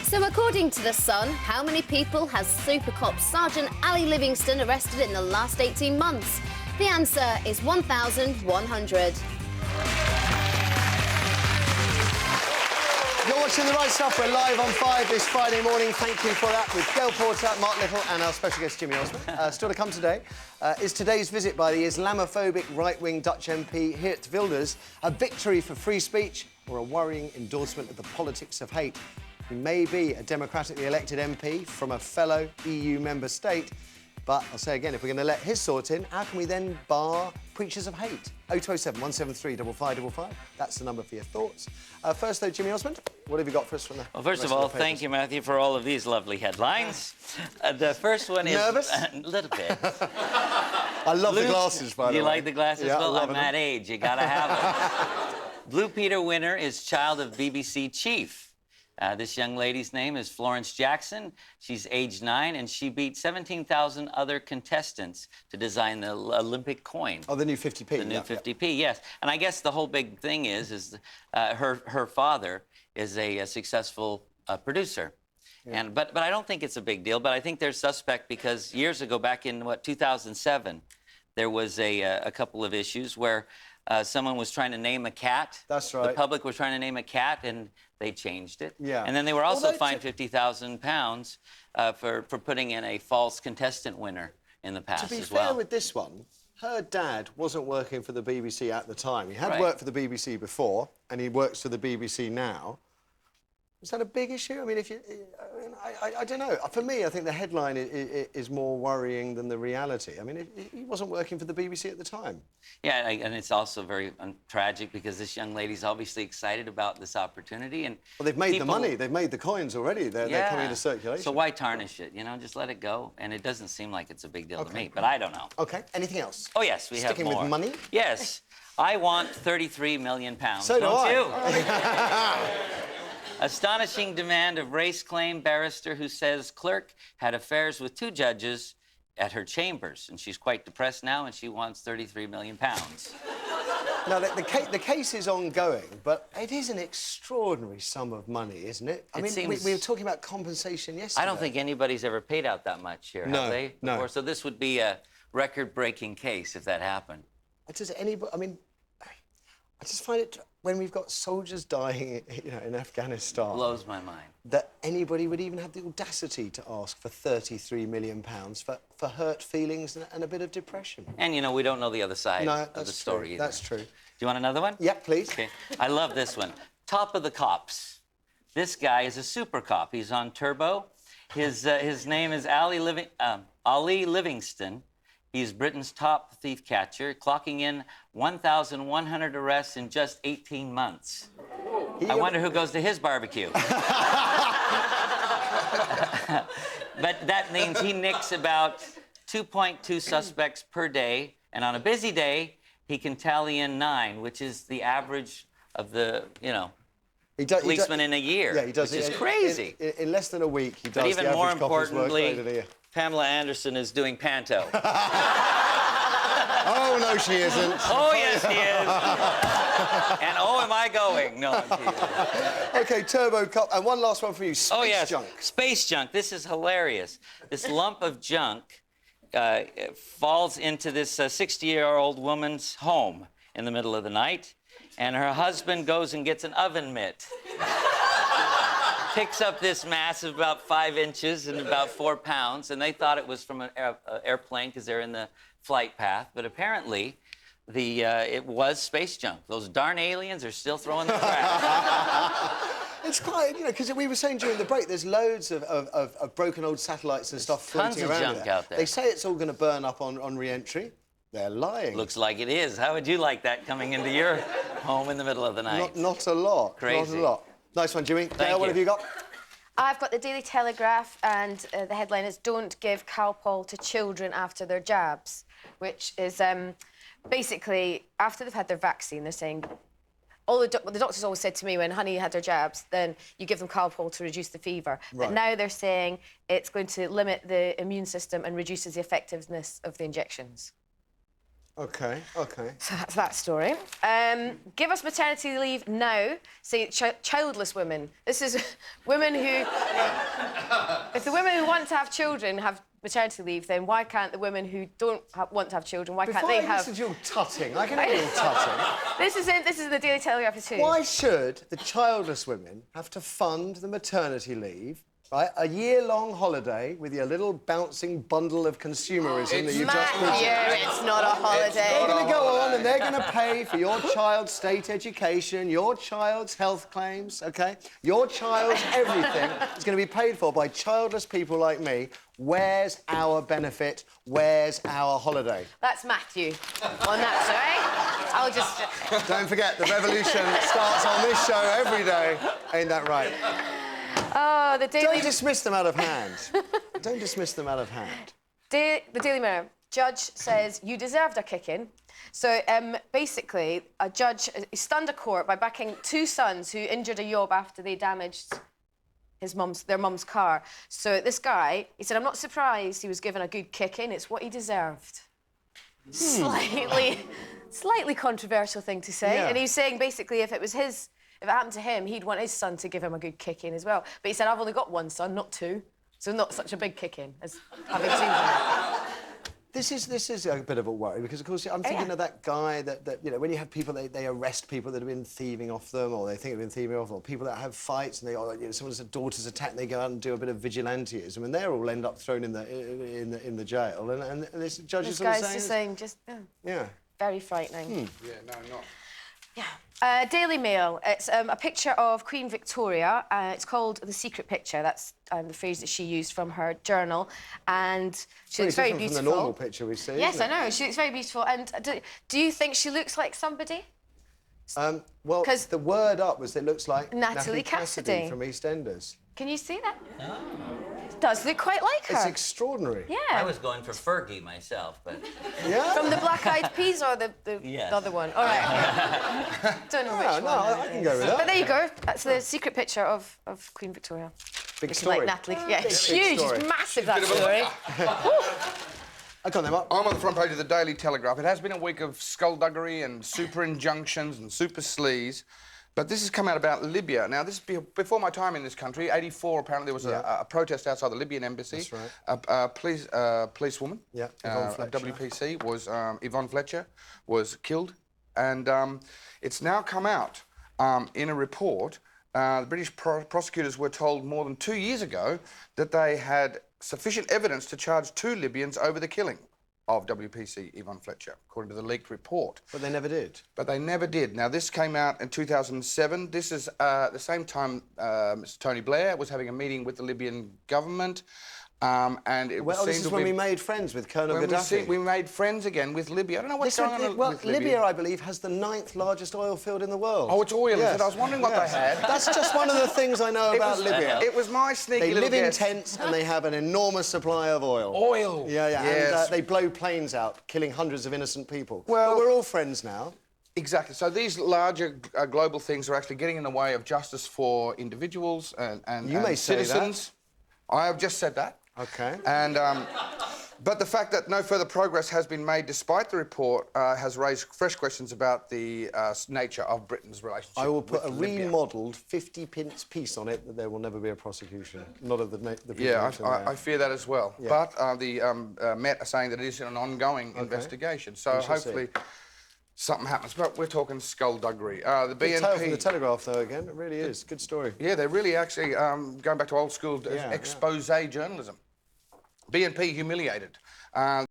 So according to The Sun, how many people has Super Cop Sergeant Ali Livingston arrested in the last 18 months? The answer is 1,100. You're watching The Wright Stuff. We're live on 5 this Friday morning. Thank you for that, with Gail Porter, Mark Little and our special guest, Jimmy Osmond. Still to come today is today's visit by the Islamophobic right-wing Dutch MP Geert Wilders a victory for free speech or a worrying endorsement of the politics of hate? He may be a democratically elected MP from a fellow EU member state, but I'll say again, if we're going to let his thoughts in, how can we then bar preachers of hate? 0207 173 5555. That's the number for your thoughts. First, though, Jimmy Osmond, what have you got for us from the... Well, first of all, thank you, Matthew, for all of these lovely headlines. The first one is... Nervous? A little bit. I love the glasses, by the way. You like the glasses? Yeah, well, I'm that age. You gotta have them. Blue Peter winner is child of BBC chief. This young lady's name is Florence Jackson. She's age 9, and she beat 17,000 other contestants to design the Olympic coin. Oh, the new 50p. The new 50p, yes. And I guess the whole big thing is her father is a successful producer. Yeah. But I don't think it's a big deal. But I think they're suspect because years ago, back in, 2007, there was a couple of issues where someone was trying to name a cat. That's right. The public was trying to name a cat, and they changed it. Yeah. And then they were also fined £50,000 for putting in a false contestant winner in the past as well. To be fair with this one, her dad wasn't working for the BBC at the time. He had worked for the BBC before, and he works for the BBC now. Is that a big issue? I mean, I don't know. For me, I think the headline is more worrying than the reality. I mean, he wasn't working for the BBC at the time. Yeah, and it's also very tragic because this young lady's obviously excited about this opportunity. And well, they've made the money. They've made the coins already. They're coming into circulation. So why tarnish it? You know, just let it go. And it doesn't seem like it's a big deal to me, but I don't know. OK. Anything else? Oh, yes, we have more. Sticking with money? Yes. I want £33 million. So do I. Don't you? Astonishing demand of race claim barrister who says clerk had affairs with 2 judges at her chambers, and she's quite depressed now, and she wants £33 million. Now, the case is ongoing, but it is an extraordinary sum of money, isn't it? I mean, we were talking about compensation yesterday. I don't think anybody's ever paid out that much here, have they? No. So this would be a record-breaking case if that happened. Does anybody... I mean, I just find it... When we've got soldiers dying, in Afghanistan... Blows my mind. That anybody would even have the audacity to ask for £33 million for hurt feelings and a bit of depression. And, we don't know the other side of the story either. That's true. Do you want another one? Yeah, please. Okay. I love this one. Top of the cops. This guy is a super cop. He's on Turbo. His name is Ali Livingston. He's Britain's top thief catcher, clocking in 1,100 arrests in just 18 months. I wonder who goes to his barbecue. But that means he nicks about 2.2 suspects per day, and on a busy day, he can tally in 9, which is the average of the, policeman in a year. Yeah, he does. Which is crazy. In less than a week, he does but even the more average copper's work rate in a importantly, year. Pamela Anderson is doing panto. Oh, no, she isn't. Oh, yes, she is. And oh, am I going? No, I'm teasing. OK, Turbo Cop. And one last one for you, space junk. Space junk. This is hilarious. This lump of junk falls into this 60-year-old woman's home in the middle of the night, and her husband goes and gets an oven mitt. Picks up this mass of about 5 inches and about 4 pounds, and they thought it was from an airplane because they're in the flight path. But apparently, it was space junk. Those darn aliens are still throwing the crap. It's quite, because we were saying during the break, there's loads of broken old satellites and stuff floating around. Tons of junk out there. They say it's all going to burn up on re-entry. They're lying. Looks like it is. How would you like that coming into your home in the middle of the night? Not a lot. Crazy. Not a lot. Nice one, Jimmy. Gail, what have you got? I've got the Daily Telegraph, and the headline is "Don't give Calpol to children after their jabs," which is basically after they've had their vaccine, they're saying the doctors always said to me when Honey had their jabs, then you give them Calpol to reduce the fever. Right. But now they're saying it's going to limit the immune system and reduces the effectiveness of the injections. OK, OK. So that's that story. Give us maternity leave now. Say childless women. This is women who... If the women who want to have children have maternity leave, then why can't the women who don't want to have children, why can't they have... This is your tutting. I can hear your tutting. This is in the Daily Telegraph too. Why should the childless women have to fund the maternity leave, right? A year-long holiday with your little bouncing bundle of consumerism that you've just put... Mathew, it's not a holiday. They're going to go on and they're going to pay for your child's state education, your child's health claims, OK? Your child's everything is going to be paid for by childless people like me. Where's our benefit? Where's our holiday? That's Mathew on that, sorry. I'll just... Don't forget, the revolution starts on this show every day. Ain't that right? Oh, the Daily... Don't dismiss them out of hand. Don't dismiss them out of hand. The Daily Mirror. Judge says you deserved a kicking. So, basically, a judge stunned a court by backing two sons who injured a yob after they damaged their mum's car. So this guy, he said, I'm not surprised he was given a good kicking. It's what he deserved. Slightly controversial thing to say. Yeah. And he was saying, basically, if it happened to him, he'd want his son to give him a good kicking as well. But he said, I've only got one son, not two. So not such a big kicking as having two. This is a bit of a worry because, of course, I'm thinking of that guy that you know, when you have people, they arrest people that have been thieving off them, or they think have been thieving off, or people that have fights and someone's daughter's attacked, and they go out and do a bit of vigilantism, and they all end up thrown in the jail. And this judge is sort of saying, yeah, very frightening. Yeah, no, not. Yeah. Daily Mail. It's a picture of Queen Victoria. It's called The Secret Picture. That's the phrase that she used from her journal. And she looks very beautiful. From the normal picture we see. Yes, I know. She looks very beautiful. And do you think she looks like somebody? Well, the word up was it looks like Natalie Cassidy from EastEnders. Can you see that? No. It does look quite like her. It's extraordinary. Yeah. I was going for Fergie myself, but... Yeah? From the Black Eyed Peas or the Yes. other one? All right. Don't know which one. No, I can go with that. But there you go. That's the secret picture of Queen Victoria. Big story. Like Natalie. Yeah, it's Big huge. story. It's massive, that story. I got them up. I'm on the front page of the Daily Telegraph. It has been a week of skullduggery and super injunctions and super sleaze. But this has come out about Libya. Now, this is before my time in this country. 1984, apparently, there was a protest outside the Libyan embassy. That's right. A policewoman, Yvonne Fletcher. WPC, was Yvonne Fletcher, was killed. And it's now come out in a report. The British prosecutors were told more than 2 years ago that they had sufficient evidence to charge 2 Libyans over the killing of WPC Yvonne Fletcher, according to the leaked report. But they never did. But they never did. Now, this came out in 2007. This is the same time Mr. Tony Blair was having a meeting with the Libyan government. And it Well, this is when we made friends with Colonel Gaddafi. We made friends again with Libya. I don't know what's going on with Libya. Libya, I believe, has the 9th largest oil field in the world. Oh, it's oil, yes. is it? I was wondering what they had. That's just one of the things I know about Libya. It was my sneaky little They live in guess. tents and they have an enormous supply of oil. Oil? Yeah. Yes. And they blow planes out, killing hundreds of innocent people. Well, but we're all friends now. Exactly. So these larger global things are actually getting in the way of justice for individuals and You may say citizens. I have just said that. OK. And, but the fact that no further progress has been made despite the report has raised fresh questions about the nature of Britain's relationship I will put a with Libya. remodelled 50-pence piece on it that there will never be a prosecution. Not of the people. Yeah, I fear that as well. Yeah. But the Met are saying that it is an ongoing investigation. So hopefully something happens. But we're talking skullduggery. The BNP... Good tale from the Telegraph, though, again. It really is. Good story. Yeah, they're really actually going back to old school expose journalism. BNP humiliated.